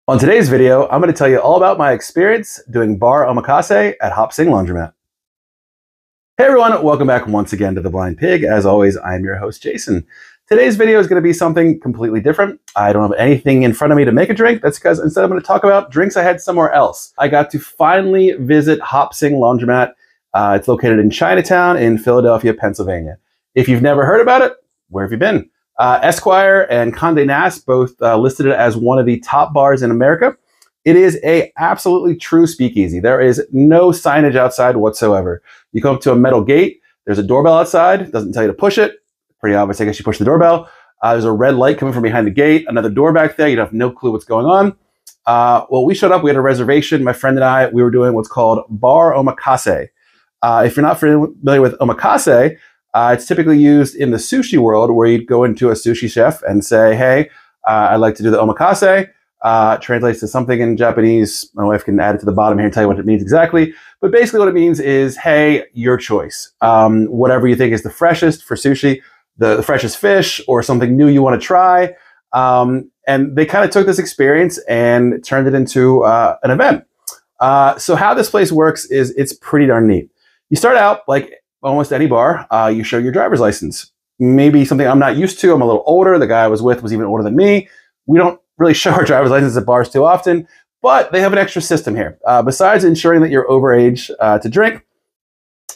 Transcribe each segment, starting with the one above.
On today's video, I'm going to tell you all about my experience doing Bar Omakase at Hop Sing Laundromat. Hey everyone, welcome back once again to The Blind Pig. As always, I'm your host, Jason. Today's video is going to be something completely different. I don't have anything in front of me to make a drink. That's because instead I'm going to talk about drinks I had somewhere else. I got to finally visit Hop Sing Laundromat. It's located in Chinatown in Philadelphia, Pennsylvania. If you've never heard about it, where have you been? Esquire and Condé Nast both listed it as one of the top bars in America. It is a absolutely true speakeasy. There is no signage outside whatsoever. You come up to a metal gate. There's a doorbell outside. It doesn't tell you to push it. Pretty obvious, I guess you push the doorbell. There's a red light coming from behind the gate. Another door back there. You'd have no clue what's going on. Well, we showed up. We had a reservation. My friend and I, we were doing what's called Bar Omakase. If you're not familiar with omakase, it's typically used in the sushi world where you'd go into a sushi chef and say, hey, I'd like to do the omakase. Translates to something in Japanese. My wife can add it to the bottom here and tell you what it means exactly. But basically what it means is, hey, your choice. Whatever you think is the freshest for sushi, the freshest fish or something new you want to try. And they kind of took this experience and turned it into an event. So how this place works is it's pretty darn neat. You start out like almost any bar, you show your driver's license. Maybe something I'm not used to. I'm a little older. The guy I was with was even older than me. We don't really show our driver's license at bars too often, but they have an extra system here. Besides ensuring that you're overage to drink,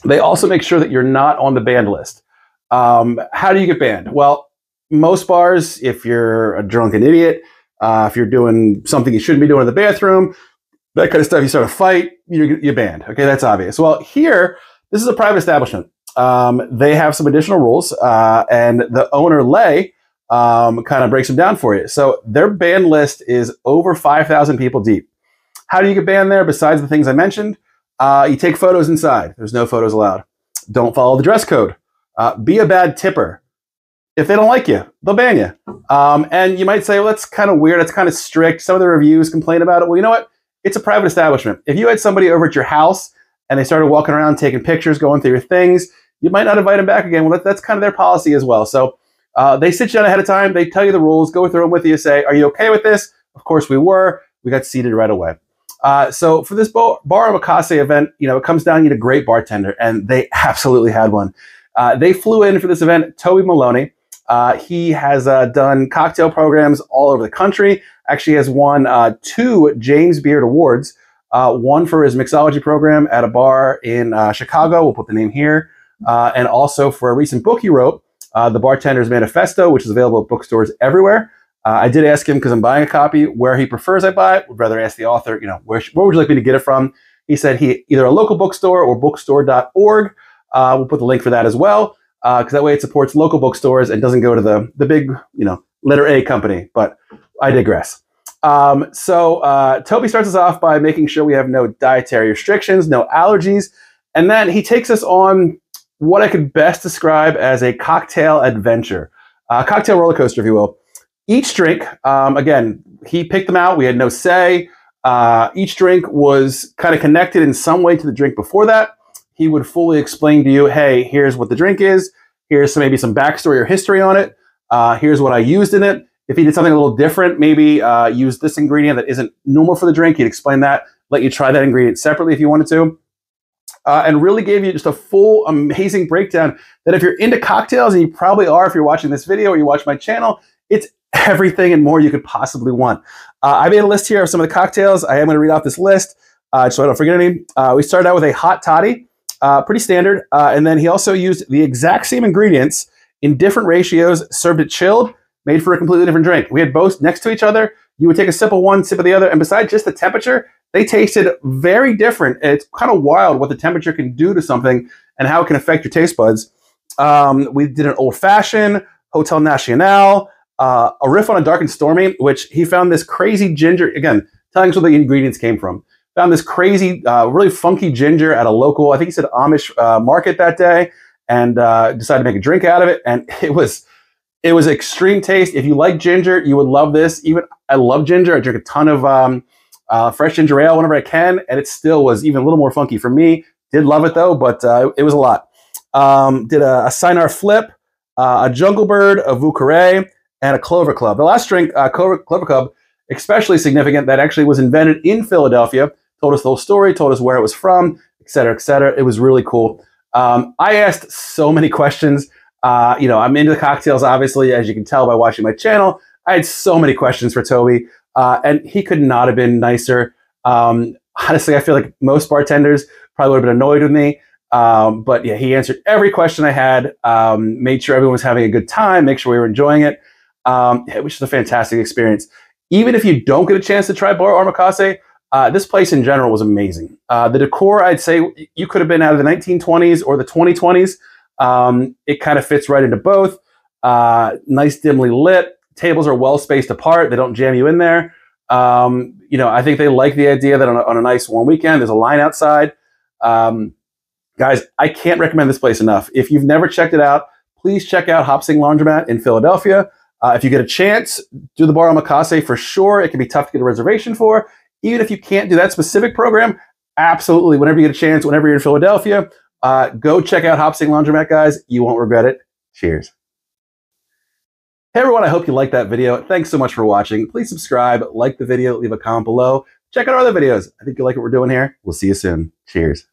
they also make sure that you're not on the banned list. How do you get banned? Well, most bars, if you're a drunken idiot, if you're doing something you shouldn't be doing in the bathroom, that kind of stuff, you start a fight, you're banned. Okay, that's obvious. Well, here, this is a private establishment. They have some additional rules, and the owner, Lay, kind of breaks them down for you. So their ban list is over 5,000 people deep. How do you get banned there besides the things I mentioned? You take photos inside. There's no photos allowed. Don't follow the dress code. Be a bad tipper. If they don't like you, they'll ban you. And you might say, well, that's kind of weird. That's kind of strict. Some of the reviews complain about it. Well, you know what? It's a private establishment. If you had somebody over at your house and they started walking around taking pictures, going through your things, you might not invite them back again. Well, that's kind of their policy as well. So they sit you down ahead of time. They tell you the rules, go through them with you, say, are you okay with this? Of course we were. We got seated right away. So for this Bar Omakase event, it comes down to a great bartender, and they absolutely had one. They flew in for this event, Toby Maloney. He has done cocktail programs all over the country. Actually has won 2 James Beard Awards. One for his mixology program at a bar in Chicago. We'll put the name here. And also for a recent book he wrote, The Bartender's Manifesto, which is available at bookstores everywhere. I did ask him, because I'm buying a copy, where he prefers I buy it. Would rather ask the author, where would you like me to get it from? He said either a local bookstore or bookstore.org. We'll put the link for that as well, because that way it supports local bookstores and doesn't go to the big, letter A company. But I digress. So Toby starts us off by making sure we have no dietary restrictions, no allergies. And then he takes us on what I could best describe as a cocktail adventure, a cocktail roller coaster, if you will. Each drink, again, he picked them out. We had no say. Each drink was kind of connected in some way to the drink before that. He would fully explain to you, hey, here's what the drink is. Here's maybe some backstory or history on it. Here's what I used in it. If he did something a little different, maybe use this ingredient that isn't normal for the drink, he'd explain that, let you try that ingredient separately if you wanted to. And really gave you just a full, amazing breakdown that if you're into cocktails, and you probably are if you're watching this video or you watch my channel, it's everything and more you could possibly want. I made a list here of some of the cocktails. I am going to read off this list so I don't forget any. We started out with a hot toddy, pretty standard. And then he also used the exact same ingredients in different ratios, served it chilled, made for a completely different drink. We had both next to each other. You would take a sip of one, sip of the other, and besides just the temperature, they tasted very different. It's kind of wild what the temperature can do to something and how it can affect your taste buds. We did an old-fashioned, Hotel Nacional, a riff on a dark and stormy, which he found this crazy ginger, again, telling us where the ingredients came from. Found this crazy, really funky ginger at a local, I think he said Amish market that day, and decided to make a drink out of it, and it was extreme taste. If you like ginger, you would love this. Even I love ginger. I drink a ton of fresh ginger ale whenever I can, and it still was even a little more funky for me. Did love it though, but it was a lot. Did a Cynar Flip, a Jungle Bird, a Vieux Carré, and a Clover Club. The last drink, Clover Club, especially significant that actually was invented in Philadelphia. Told us the whole story, told us where it was from, et cetera, et cetera. It was really cool. I asked so many questions. I'm into cocktails, obviously, as you can tell by watching my channel. I had so many questions for Toby, and he could not have been nicer. Honestly, I feel like most bartenders probably would have been annoyed with me. But yeah, he answered every question I had, made sure everyone was having a good time, make sure we were enjoying it. It was just a fantastic experience. Even if you don't get a chance to try Bar Omakase, this place in general was amazing. The decor, I'd say you could have been out of the 1920s or the 2020s. It kind of fits right into both. Nice dimly lit. Tables are well spaced apart. They don't jam you in there. I think they like the idea that on a nice warm weekend, there's a line outside. Guys, I can't recommend this place enough. If you've never checked it out, please check out Hop Sing Laundromat in Philadelphia. If you get a chance, do the Bar Omakase for sure. It can be tough to get a reservation for. Even if you can't do that specific program, absolutely, whenever you get a chance, whenever you're in Philadelphia, go check out Hop Sing Laundromat, guys. You won't regret it. Cheers. Hey everyone, I hope you liked that video. Thanks so much for watching. Please subscribe, like the video, leave a comment below. Check out our other videos. I think you like what we're doing here. We'll see you soon. Cheers.